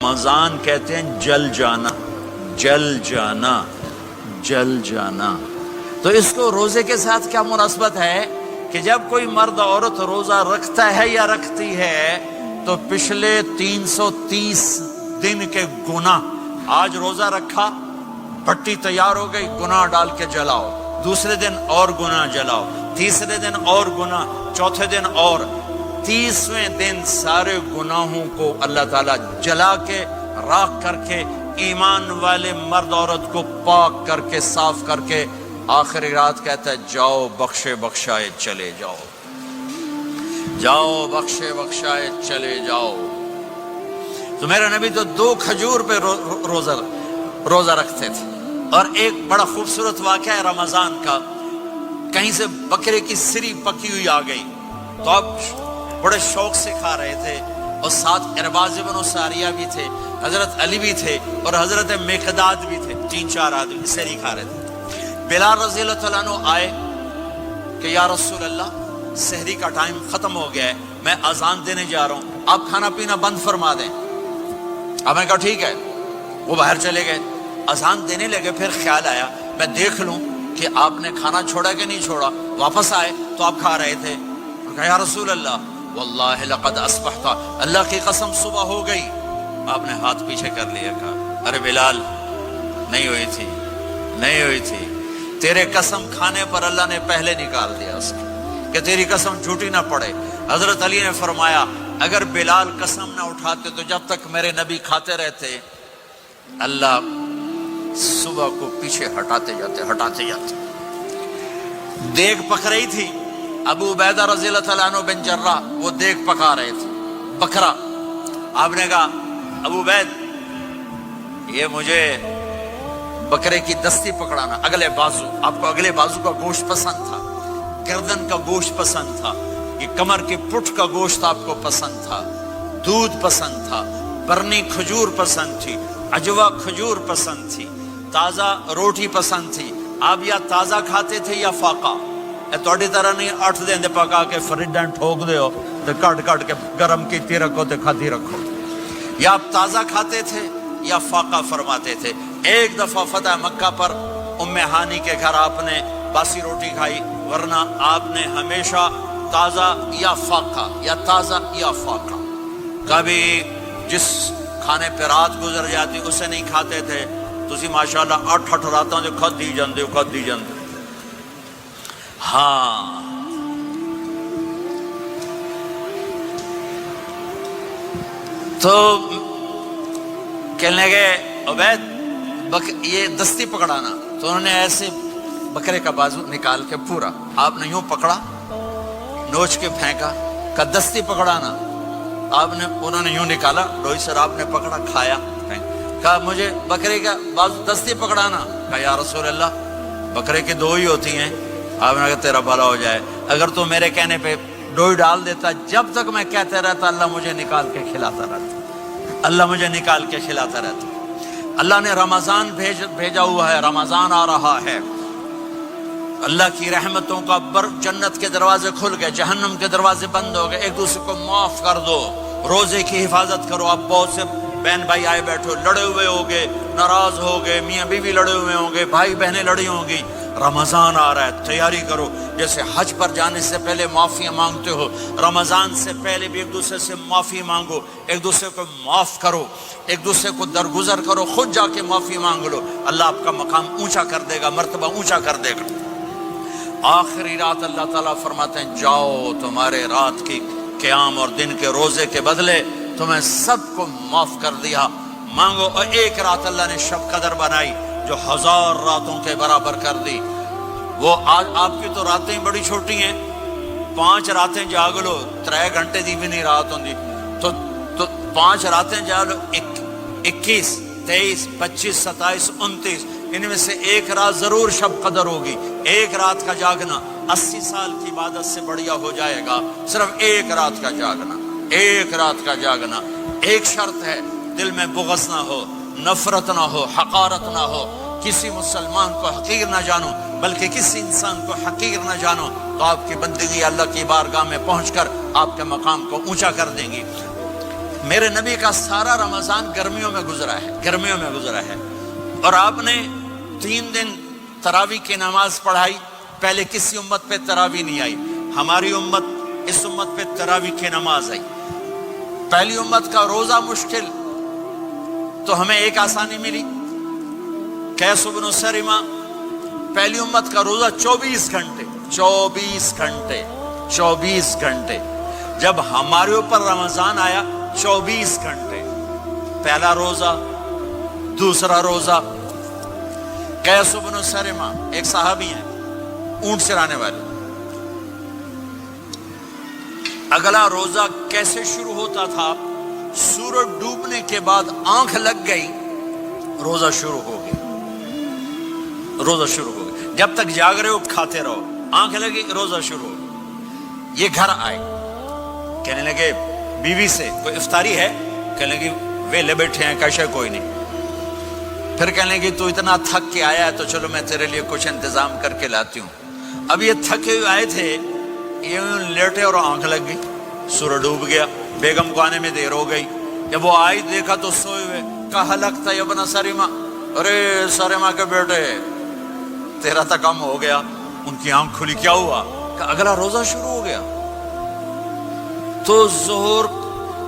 رمضان کہتے ہیں جل جانا، جل جانا، جل جانا۔ تو اس کو روزے کے ساتھ کیا مناسبت ہے کہ جب کوئی مرد عورت روزہ رکھتا ہے یا رکھتی ہے تو پچھلے 330 دن کے گناہ، آج روزہ رکھا، بھٹی تیار ہو گئی، گناہ ڈال کے جلاؤ، دوسرے دن اور گناہ جلاؤ، تیسرے دن اور گناہ، چوتھے دن اور، 30ویں دن سارے گناہوں کو اللہ تعالیٰ جلا کے راکھ کر کے ایمان والے مرد عورت کو پاک کر کے صاف کر کے آخری رات کہتا ہے جاؤ بخشے بخشائے چلے جاؤ، جاؤ بخشے بخشائے چلے جاؤ۔ تو میرا نبی تو 2 کھجور پہ روزہ رکھتے تھے۔ اور ایک بڑا خوبصورت واقعہ ہے رمضان کا، کہیں سے بکرے کی سری پکی ہوئی آ گئی تو اب بڑے شوق سے کھا رہے تھے، اور ساتھ ارباز بن ساریہ بھی تھے، حضرت علی بھی تھے اور حضرت مقداد بھی تھے، 3-4 آدمی سری کھا رہے تھے۔ بلال رضی اللہ تعالیٰ عنہ آئے کہ یا رسول اللہ سحری کا ٹائم ختم ہو گیا ہے، میں اذان دینے جا رہا ہوں، آپ کھانا پینا بند فرما دیں۔ اب میں کہا ٹھیک ہے، وہ باہر چلے گئے، اذان دینے لگے، پھر خیال آیا میں دیکھ لوں کہ آپ نے کھانا چھوڑا کہ نہیں چھوڑا، واپس آئے تو آپ کھا رہے تھے، کہا یا رسول اللہ واللہ لقد اصبحت، اللہ کی قسم صبح ہو گئی۔ آپ نے ہاتھ پیچھے کر لیا، کہا ارے بلال نہیں ہوئی تھی، نہیں ہوئی تھی، تیرے قسم کھانے پر اللہ نے پہلے نکال دیا اس کو کہ تیری قسم جھوٹی نہ پڑے۔ حضرت علی نے فرمایا اگر بلال قسم نہ اٹھاتے تو جب تک میرے نبی کھاتے رہتے اللہ صبح کو پیچھے ہٹاتے جاتے۔ دیگ پک رہی تھی، ابو عبیدہ رضی اللہ تعالیٰ عنہ بن جراح وہ دیگ پکا رہے تھے، بکرا۔ آپ نے کہا ابو عبید یہ مجھے بکرے کی دستی پکڑانا، اگلے بازو، آپ کو اگلے بازو کا گوشت پسند تھا، گردن کا گوشت پسند تھا، یہ کمر کے پٹھ کا گوشت آپ کو پسند تھا، دودھ پسند تھا، برنی کھجور پسند تھی، عجوا کھجور پسند تھی، تازہ روٹی پسند تھی۔ آپ یا تازہ کھاتے تھے یا فاقہ، توڑی طرح نہیں 8 دن دے پکا کے فریڈاں ٹھوک دے ہو تو کٹ کے گرم کیتی رکھو تو کھاتی رکھو، یا آپ تازہ کھاتے تھے یا فاقہ فرماتے تھے۔ ایک دفعہ فتح مکہ پر ام ہانی کے گھر آپ نے باسی روٹی کھائی، ورنہ آپ نے ہمیشہ تازہ یا فاقہ یا تازہ یا فاقہ، کبھی جس کھانے پہ رات گزر جاتی اسے نہیں کھاتے تھے۔ تسی ماشاءاللہ 8 راتاں جو کھدی جاندے ہو۔ ہاں تو کہنے لگے عبید یہ دستی پکڑانا، تو انہوں نے ایسے بکرے کا بازو نکال کے پورا آپ نے یوں پکڑا، نوچ کے پھینکا، کہ دستی پکڑانا، انہوں نے یوں نکالا، ڈوئی سر آپ نے پکڑا، کھایا، کہا مجھے بکرے کا بازو دستی پکڑانا، کہا یا رسول اللہ بکرے کی 2 ہی ہوتی ہیں۔ آپ نے کہا تیرا بھلا ہو جائے، اگر تو میرے کہنے پہ ڈوئی ڈال دیتا، جب تک میں کہتے رہتا اللہ مجھے نکال کے کھلاتا رہتا، اللہ مجھے نکال کے کھلاتا رہتا۔ اللہ نے رمضان بھیجا ہوا ہے، رمضان آ رہا ہے، اللہ کی رحمتوں کا جنت کے دروازے کھل گئے، جہنم کے دروازے بند ہو گئے، ایک دوسرے کو معاف کر دو، روزے کی حفاظت کرو۔ اب بہت سے بہن بھائی آئے بیٹھو، لڑے ہوئے ہوگے، ناراض ہوگے، میاں بیوی لڑے ہوئے ہوں گے، بھائی بہنیں لڑی ہوں گی، رمضان آ رہا ہے، تیاری کرو۔ جیسے حج پر جانے سے پہلے معافی مانگتے ہو، رمضان سے پہلے بھی ایک دوسرے سے معافی مانگو، ایک دوسرے کو معاف کرو، ایک دوسرے کو درگزر کرو، خود جا کے معافی مانگ لو، اللہ آپ کا مقام اونچا کر دے گا، مرتبہ اونچا کر دے گا۔ آخری رات اللہ تعالیٰ فرماتے ہیں جاؤ، تمہارے رات کی قیام اور دن کے روزے کے بدلے تمہیں سب کو معاف کر دیا، مانگو۔ اور ایک رات اللہ نے شب قدر بنائی جو 1000 راتوں کے برابر کر دی۔ وہ آج آپ کی تو راتیں بڑی چھوٹی ہیں، 5 راتیں جاگ لو، 3 گھنٹے دی بھی نہیں رات ہوندی، تو 5 راتیں جاگ لو، 21 23 25 27 29، ان میں سے ایک رات ضرور شب قدر ہوگی۔ ایک رات کا جاگنا 80 سال کی عبادت سے بڑھیا ہو جائے گا، صرف ایک رات کا جاگنا، ایک رات کا جاگنا۔ ایک شرط ہے، دل میں بغض نہ ہو، نفرت نہ ہو، حقارت نہ ہو، کسی مسلمان کو حقیر نہ جانو، بلکہ کسی انسان کو حقیر نہ جانو، تو آپ کی بندگی اللہ کی بارگاہ میں پہنچ کر آپ کے مقام کو اونچا کر دیں گی۔ میرے نبی کا سارا رمضان گرمیوں میں گزرا ہے اور آپ نے 3 دن تراویح کی نماز پڑھائی. پہلے کسی امت پہ تراویح نہیں آئی، ہماری امت، اس امت پہ تراویح کی نماز آئی. پہلی امت کا روزہ مشکل تو ہمیں ایک آسانی ملی، قیس بن سرمہ. پہلی امت کا روزہ 24 گھنٹے. جب ہمارے اوپر رمضان آیا 24 گھنٹے. پہلا روزہ، دوسرا روزہ. قیس بن سرمہ ایک صحابی ہیں، اونٹ چرانے والے. اگلا روزہ کیسے شروع ہوتا تھا؟ سورج ڈوبنے کے بعد آنکھ لگ گئی، روزہ شروع ہو گیا. جب تک جاگ رہے ہو کھاتے رہو، آنکھ لگی روزہ شروع ہو گیا. یہ گھر آئے، کہنے لگے بیوی سے کوئی افطاری ہے؟ کہنے لگے ویلے بیٹھے ہیں، کیسے کوئی نہیں. پھر کہنے لگے تو اتنا تھک کے آیا ہے تو چلو میں تیرے لیے کچھ انتظام کر کے لاتی ہوں. اب یہ تھکے ہوئے آئے تھے، یہ لیٹے اور آنکھ لگ گئی، سورج ڈوب گیا. بیگم کو آنے میں دیر ہو گئی. جب وہ آئی دیکھا تو سوئے ہوئے. کہا لگتا ہے ابن سرمہ، ارے سرمہ کے بیٹے تیرا تو کم ہو گیا. ان کی آنکھ کھلی، کیا ہوا؟ کہ اگلا روزہ شروع ہو گیا. تو ظہر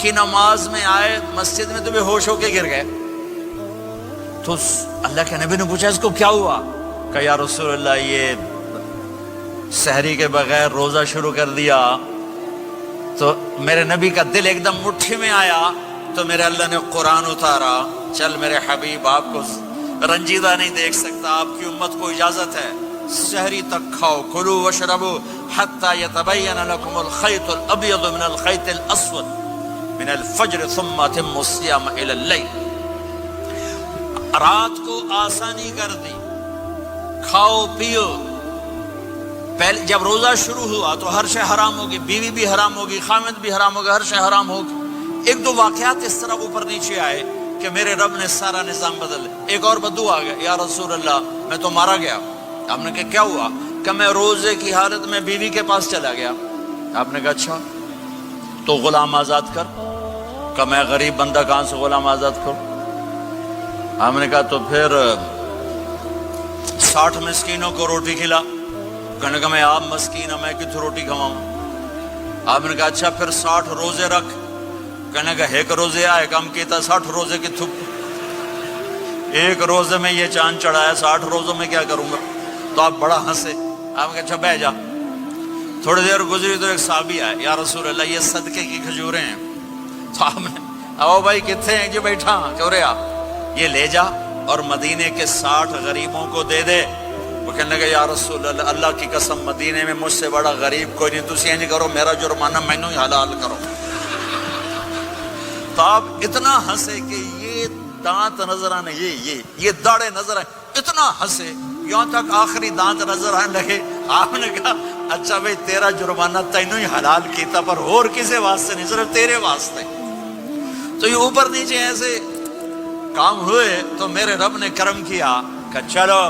کی نماز میں آئے مسجد میں تو بے ہوش ہو کے گر گئے. تو اللہ کے نبی نے پوچھا اس کو کیا ہوا؟ کہ یا رسول اللہ یہ سحری کے بغیر روزہ شروع کر دیا. تو میرے نبی کا دل ایک دم مٹھی میں آیا. تو میرے اللہ نے قرآن اتارا، چل میرے حبیب آپ کو رنجیدہ نہیں دیکھ سکتا، آپ کی امت کو اجازت ہے سحری تک کھاؤ، کلوا واشربوا حتی یتبین لکم الخیط الابیض من الخیط الاسود من الفجر ثم اتموا الصیام الی اللیل. رات کو آسانی کر دی، کھاؤ پیو. پہلے جب روزہ شروع ہوا تو ہر شے حرام ہوگی، بیوی بھی حرام ہوگی، خامد بھی حرام ہوگا، ہر شے حرام ہوگی. 1-2 واقعات اس طرح اوپر نیچے آئے کہ میرے رب نے سارا نظام بدل. ایک اور بدو آ گیا، یا رسول اللہ میں تو مارا گیا. آپ نے کہا کیا ہوا؟ کہ میں روزے کی حالت میں بیوی کے پاس چلا گیا. آپ نے کہا اچھا تو غلام آزاد کر. کہ میں غریب بندہ کہاں سے غلام آزاد کروں؟ آپ نے کہا تو پھر 60 مسکینوں کو روٹی کھلا. کہنے کا میں آپ مسکین ہوں، میں کتوں روٹی کھواؤں؟ آپ نے کہا اچھا پھر 60 روزے رکھ. کہنے کا ایک روزے آئے کم کیتا 60 روزے کی تھپ. ایک روزے میں یہ چاند چڑھایا، 60 روزوں میں کیا کروں گا؟ تو آپ بڑا ہنسے. آپ نے کہا اچھا بہ جا. تھوڑی دیر گزری تو ایک صحابی آئے، یا رسول اللہ یہ صدقے کی کھجوریں ہیں. تو آپ نے او بھائی کتنے ہیں؟ جو بیٹھا کیوں رہے آپ، یہ لے جا اور مدینے کے 60 غریبوں کو دے دے. وہ کہنے لگا یا رسول اللہ اللہ کی قسم مدینے میں مجھ سے بڑا غریب کوئی نہیں، تسی یہ نہیں کرو، میرا جرمانہ مینوں ہی حلال کرو. تو آپ اتنا ہنسے کہ یہ دانت نظر آنے، یہ داڑے نظر آئے. اتنا ہنسے یہاں تک آخری دانت نظر آنے لگے. آپ نے کہا اچھا بھائی تیرا جرمانہ تینوں ہی حلال کیتا، پر اور کسی واسطے نہیں، صرف تیرے واسطے. تو یہ اوپر نیچے ایسے کام ہوئے تو میرے رب نے کرم کیا کہ چلو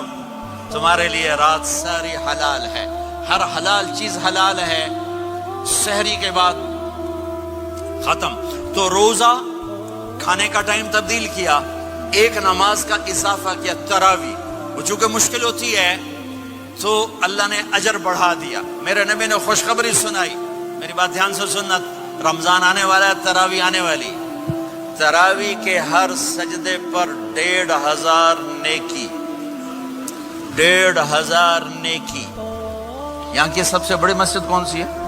تمہارے لیے رات ساری حلال ہے، ہر حلال چیز حلال ہے. سحری کے بعد ختم. تو روزہ کھانے کا ٹائم تبدیل کیا، ایک نماز کا اضافہ کیا، تراویح. وہ چونکہ مشکل ہوتی ہے تو اللہ نے اجر بڑھا دیا. میرے نبی نے خوشخبری سنائی، میری بات دھیان سے سننا، رمضان آنے والا ہے، تراویح آنے والی. تراویح کے ہر سجدے پر 1500 نیکی، 1500 نیکی. یہاں کی سب سے بڑی مسجد کون سی ہے؟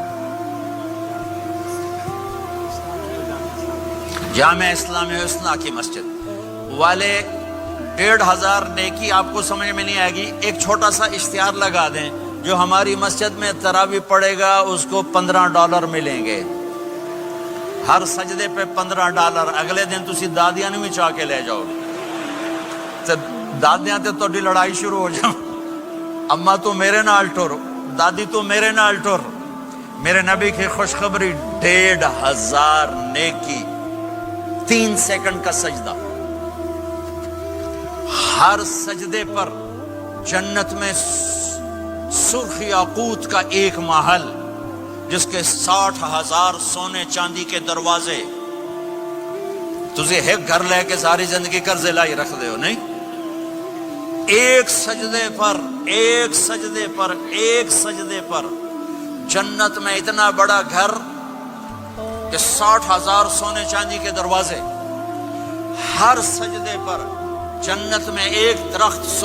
جامع اسلامی حسنہ کی مسجد والے. 1500 نیکی آپ کو سمجھ میں نہیں آئے گی. ایک چھوٹا سا اشتہار لگا دیں، جو ہماری مسجد میں تراویح پڑھے گا اس کو $15 ملیں گے ہر سجدے پہ. $15. اگلے دن تسی دادیاں نہیں چاہ کے لے جاؤ، دادیاں تے تھوڑی لڑائی شروع ہو جاؤ. اما تو میرے نال ٹر، دادی تو میرے نال ٹر. میرے نبی کی خوشخبری 1500 نیکی، 3 سیکنڈ کا سجدہ. ہر سجدے پر جنت میں سرخ یاقوت کا ایک محل جس کے 60,000 سونے چاندی کے دروازے، تسی ایک گھر لے کے ساری زندگی قرضے لائی رکھ دے ہو نہیں. ایک سجدے پر جنت میں اتنا بڑا گھر کہ 60,000 سونے چاندی کے دروازے. ہر سجدے پر جنت میں ایک درخت سونے